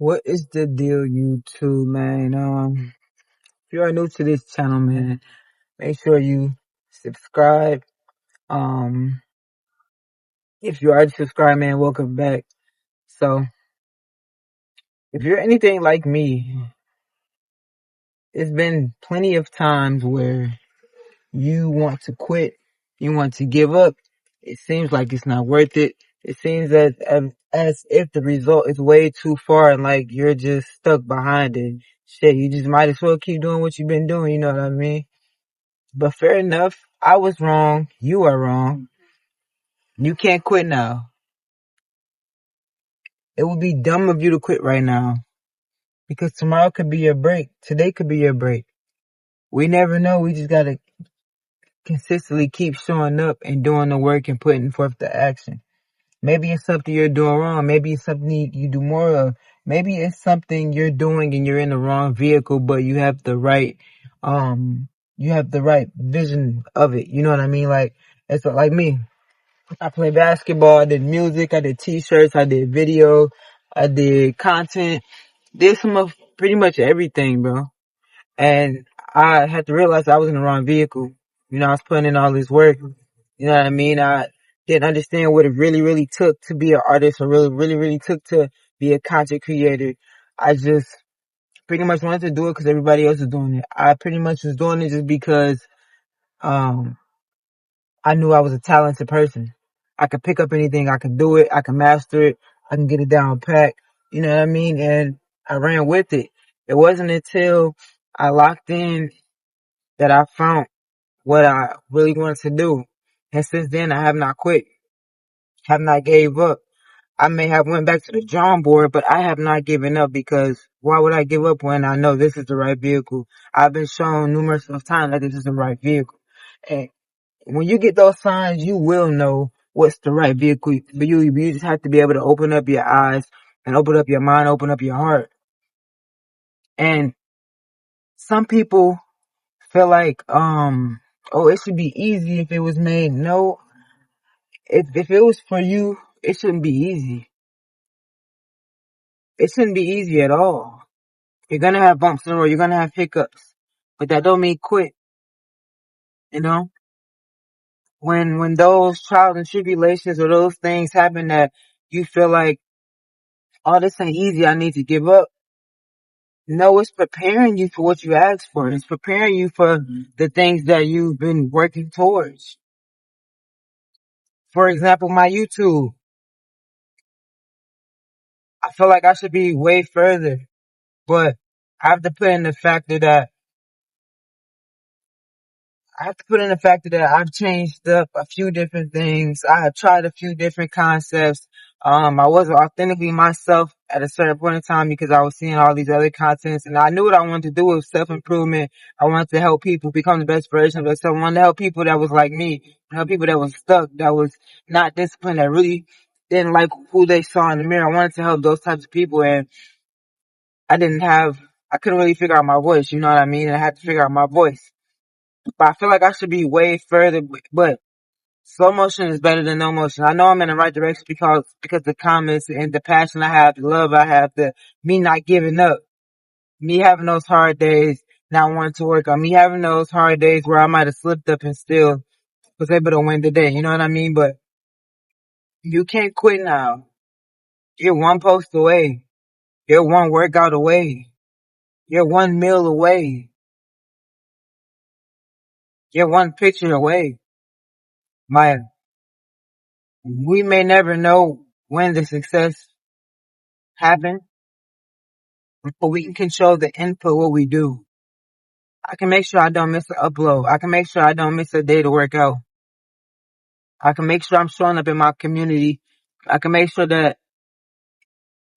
What is the deal, YouTube, man? If you are new to this channel, man, make sure you subscribe. Um, if you already subscribed, man, welcome back. So, if you're anything like me, it's been plenty of times where you want to quit, you want to give up. It seems like it's not worth it. It seems as if the result is way too far and like you're just stuck behind it. Shit, you just might as well keep doing what you've been doing, you know what I mean? But fair enough. I was wrong. You are wrong. You can't quit now. It would be dumb of you to quit right now because tomorrow could be your break. Today could be your break. We never know. We just gotta consistently keep showing up and doing the work and putting forth the action. Maybe it's something you're doing wrong. Maybe it's something you do more of. Maybe it's something you're doing and you're in the wrong vehicle, but you have the right vision of it. You know what I mean? Like, it's like me. I play basketball, I did music, I did t-shirts, I did video, I did content, did some of pretty much everything, bro. And I had to realize I was in the wrong vehicle. You know, I was putting in all this work. You know what I mean? I didn't understand what it really, really took to be an artist or really took to be a content creator. I just pretty much wanted to do it because everybody else was doing it. I pretty much was doing it just because, um, I knew I was a talented person. I could pick up anything. I could do it. I could master it. I can get it down pat. You know what I mean? And I ran with it. It wasn't until I locked in that I found what I really wanted to do. And since then, I have not quit, have not gave up. I may have went back to the drawing board, but I have not given up because why would I give up when I know this is the right vehicle? I've been shown numerous of times that this is the right vehicle. And when you get those signs, you will know what's the right vehicle for you. You just have to be able to open up your eyes and open up your mind, open up your heart. And some people feel like, oh, it should be easy if it was made. No, if it was for you, it shouldn't be easy. It shouldn't be easy at all. You're gonna have bumps in the road. You're gonna have hiccups, but that don't mean quit. You know, when those trials and tribulations or those things happen that you feel like, oh, this ain't easy. I need to give up. No, it's preparing you for what you asked for. It's preparing you for the things that you've been working towards. For example, my YouTube. I feel like I should be way further, but I have to put in the factor that I've changed up a few different things. I have tried a few different concepts. I wasn't authentically myself at a certain point in time because I was seeing all these other contents and I knew what I wanted to do with self-improvement. I wanted to help people become the best version of themselves. I wanted to help people that was like me, help people that was stuck, that was not disciplined, that really didn't like who they saw in the mirror. I wanted to help those types of people and I didn't have, I couldn't really figure out my voice, you know what I mean? I had to figure out my voice. But I feel like I should be way further, but slow motion is better than no motion. I know I'm in the right direction because the comments and the passion I have, the love I have, the me not giving up, me having those hard days, not wanting to work on, me having those hard days where I might have slipped up and still was able to win the day. You know what I mean? But you can't quit now. You're one post away. You're one workout away. You're one meal away. You're one picture away. My, we may never know when the success happens, but we can control the input what we do. I can make sure I don't miss an upload. I can make sure I don't miss a day to work out. I can make sure I'm showing up in my community. I can make sure that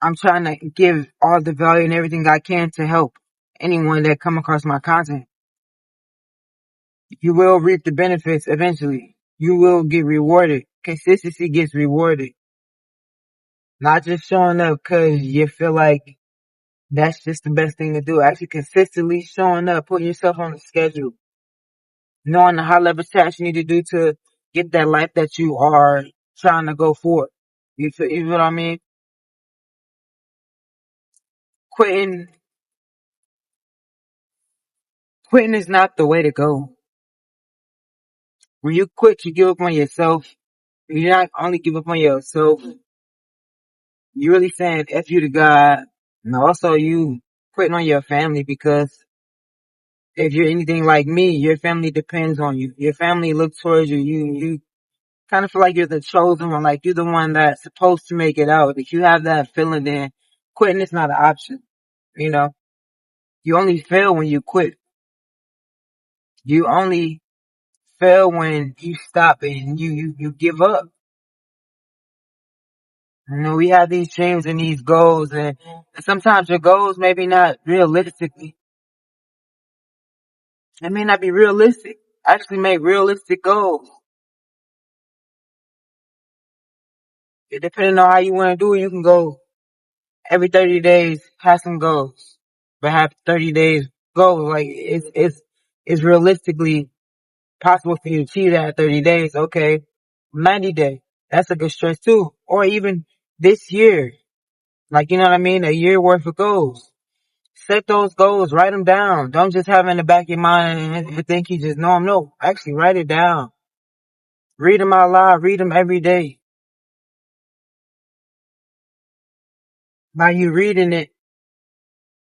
I'm trying to give all the value and everything I can to help anyone that come across my content. You will reap the benefits eventually. You will get rewarded. Consistency gets rewarded. Not just showing up because you feel like that's just the best thing to do. Actually consistently showing up, putting yourself on the schedule, knowing the high level tasks you need to do to get that life that you are trying to go for. You know what I mean? quitting, quitting is not the way to go. When you quit, you give up on yourself. You not only give up on yourself, you really saying F you to God. And also you quitting on your family because if you're anything like me, your family depends on you. Your family looks towards you. You kind of feel like you're the chosen one, like you're the one that's supposed to make it out. If you have that feeling, then quitting is not an option. You know, you only fail when you quit. You only fail when you stop and you give up. You know, we have these dreams and these goals and sometimes your goals maybe not realistically. It may not be realistic. Actually make realistic goals. It depending on how you want to do it, you can go every 30 days, have some goals. But have 30 days goals. Like it's realistically possible for you to achieve that in 30 days. Okay. 90 days. That's a good stretch too. Or even this year. Like, you know what I mean? A year worth of goals. Set those goals, write them down. Don't just have it in the back of your mind and think you just know them. No, actually write it down. Read them out loud. Read them every day. By you reading it,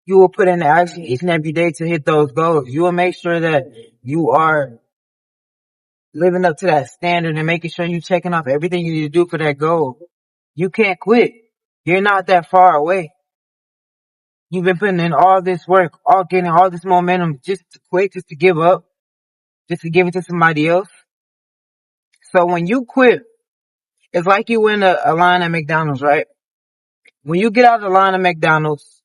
you will put in the action each and every day to hit those goals. You will make sure that you are living up to that standard and making sure you're checking off everything you need to do for that goal. You can't quit. You're not that far away. You've been putting in all this work, all getting all this momentum just to quit, just to give up, just to give it to somebody else. So when you quit, it's like you win a line at McDonald's, right? When you get out of the line at McDonald's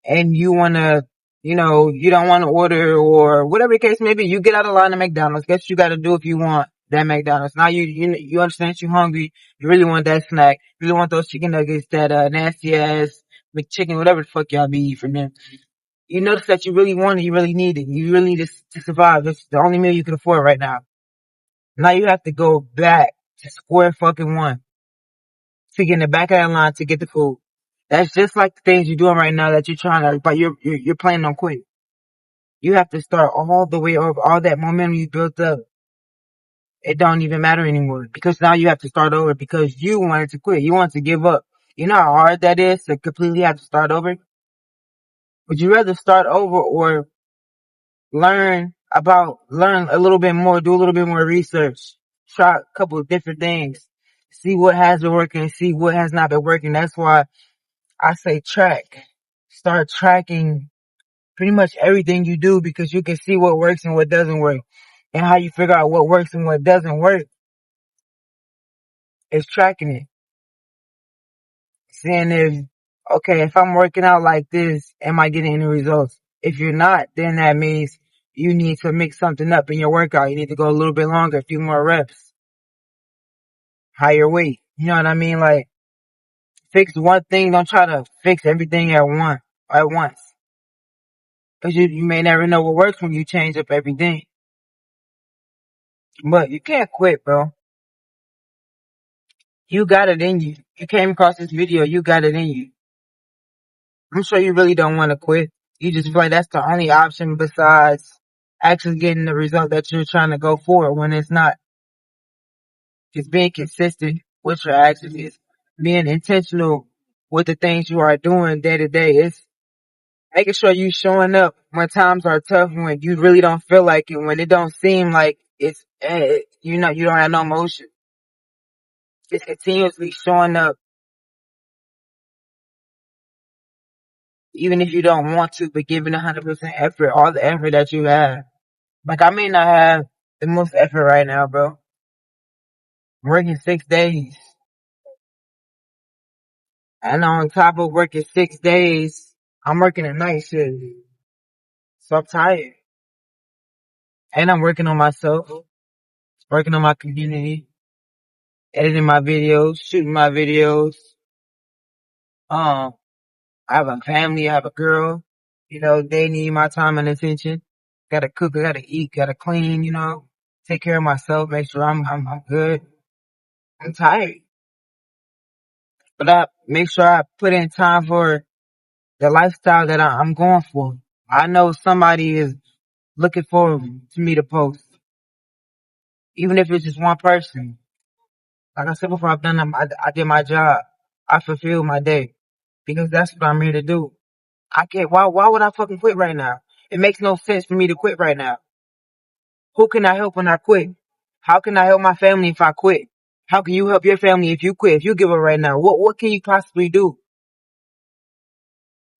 and you wanna, you don't want to order or whatever the case may be, you get out of line at McDonald's. Guess what you got to do if you want that McDonald's. Now you understand you're hungry. You really want that snack. You really want those chicken nuggets, that nasty ass McChicken, whatever the fuck y'all be eating from them. You notice that you really want it, you really need it, you really need it to survive. It's the only meal you can afford right now. Now you have to go back to square fucking one to get in the back of that line to get the food. That's just like the things you're doing right now that you're trying to, but you're planning on quitting. You have to start all the way over, all that momentum you built up. It don't even matter anymore because now you have to start over because you wanted to quit. You wanted to give up. You know how hard that is to completely have to start over? Would you rather start over or learn a little bit more, do a little bit more research, try a couple of different things, see what has been working, see what has not been working. That's why I say track. Start tracking pretty much everything you do because you can see what works and what doesn't work. And how you figure out what works and what doesn't work is tracking it. Seeing if I'm working out like this, am I getting any results? If you're not, then that means you need to mix something up in your workout. You need to go a little bit longer, a few more reps, higher weight. You know what I mean? Like, fix one thing. Don't try to fix everything at once. Cause you may never know what works when you change up everything. But you can't quit, bro. You got it in you. You came across this video, you got it in you. I'm sure you really don't want to quit. You just feel like that's the only option besides actually getting the result that you're trying to go for when it's not. Just being consistent with your actions is being intentional with the things you are doing day to day. It's making sure you showing up when times are tough, when you really don't feel like it, when it don't seem like you don't have no motion. Just continuously showing up, even if you don't want to, but giving 100% effort, all the effort that you have. Like, I may not have the most effort right now, bro. I'm working 6 days. And on top of working 6 days, I'm working a night shift. So I'm tired. And I'm working on myself, working on my community, editing my videos, shooting my videos. Um, I have a family, I have a girl. They need my time and attention. Gotta cook, I gotta eat, gotta clean, take care of myself, make sure I'm good. I'm tired. But I make sure I put in time for the lifestyle that I'm going for. I know somebody is looking forward to me to post, even if it's just one person. Like I said before, I did my job. I fulfilled my day because that's what I'm here to do. I can't. Why would I fucking quit right now? It makes no sense for me to quit right now. Who can I help when I quit? How can I help my family if I quit? How can you help your family if you quit? If you give up right now, what can you possibly do?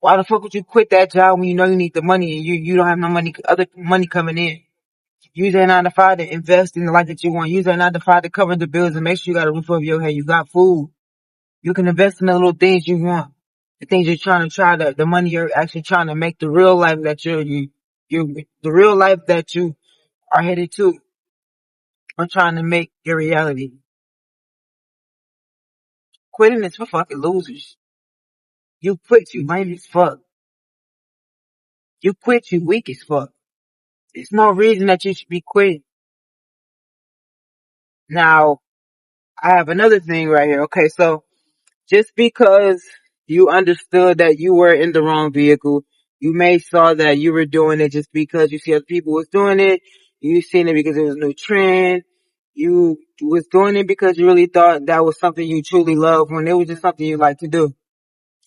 Why the fuck would you quit that job when you know you need the money and you don't have no money, other money coming in? Use that 9 to 5 to invest in the life that you want. Use that 9 to 5 to cover the bills and make sure you got a roof over your head. You got food. You can invest in the little things you want. The things you're the money you're actually trying to make, the real life that the real life that you are headed to. I'm trying to make your reality. Quitting is for fucking losers. You quit, you lame as fuck. You quit, you weak as fuck. There's no reason that you should be quitting. Now, I have another thing right here. Okay, so just because you understood that you were in the wrong vehicle, you may saw that you were doing it just because you see other people was doing it. You seen it because it was a new trend. You was doing it because you really thought that was something you truly loved when it was just something you like to do.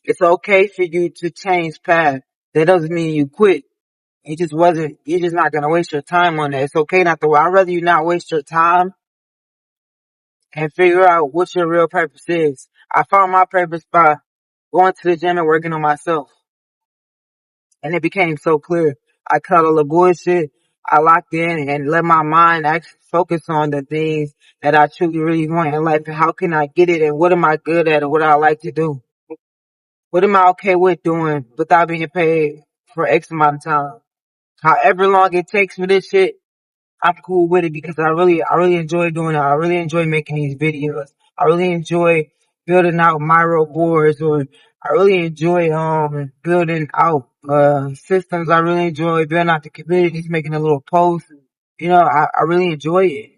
It's okay for you to change path. That doesn't mean you quit. You're just not gonna waste your time on that. It's okay not to, I'd rather you not waste your time and figure out what your real purpose is. I found my purpose by going to the gym and working on myself. And it became so clear. I cut all the bullshit. I locked in and let my mind actually focus on the things that I truly really want in life and how can I get it and what am I good at and what I like to do. What am I okay with doing without being paid for X amount of time? However long it takes for this shit, I'm cool with it because I really enjoy doing it. I really enjoy making these videos. I really enjoy building out Miro boards or I really enjoy, building out, systems. I really enjoy building out the communities, making a little post. You know, I really enjoy it.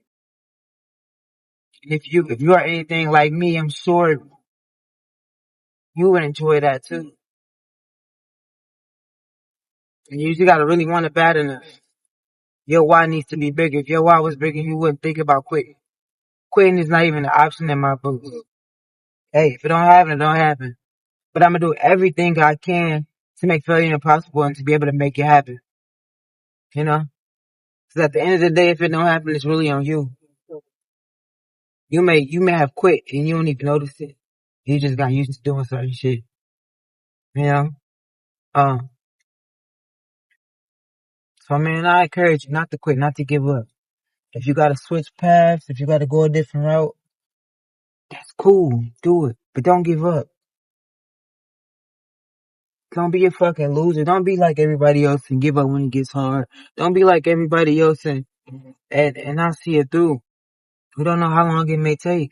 And if you are anything like me, I'm sure you would enjoy that too. And you just gotta really want it bad enough. Your why needs to be bigger. If your why was bigger, you wouldn't think about quitting. Quitting is not even an option in my book. Hey, if it don't happen, it don't happen. But I'm gonna do everything I can to make failure impossible and to be able to make it happen. You know? Cause at the end of the day, if it don't happen, it's really on you. You may have quit and you don't even notice it. You just got used to doing certain shit. You know? Um, so man, I encourage you not to quit, not to give up. If you gotta switch paths, if you gotta go a different route, that's cool. Do it. But don't give up. Don't be a fucking loser. Don't be like everybody else and give up when it gets hard. Don't be like everybody else and not see it through. We don't know how long it may take.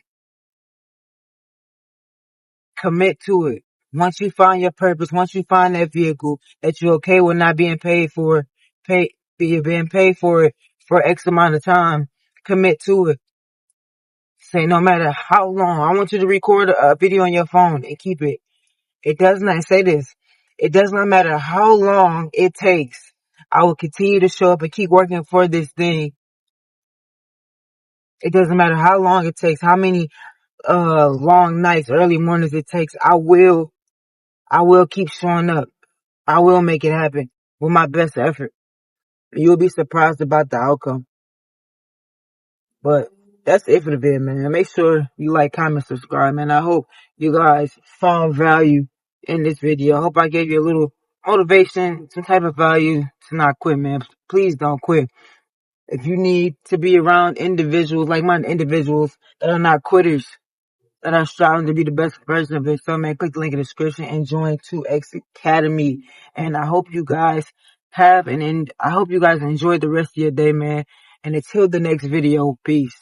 Commit to it. Once you find your purpose, once you find that vehicle that you're okay with not being paid for, being paid for it for X amount of time, commit to it. Say no matter how long. I want you to record a video on your phone and keep it. It does not say this. It does not matter how long it takes. I will continue to show up and keep working for this thing. It doesn't matter how long it takes, how many long nights, early mornings it takes. I will keep showing up. I will make it happen with my best effort. You'll be surprised about the outcome. But that's it for the video, man. Make sure you like, comment, subscribe, man. I hope you guys found value in this video. I hope I gave you a little motivation, some type of value to not quit, man. Please don't quit. If you need to be around individuals, like-minded individuals that are not quitters, that are striving to be the best version of themselves, man, click the link in the description and join 2X Academy. And I hope you guys I hope you guys enjoy the rest of your day, man. And until the next video, peace.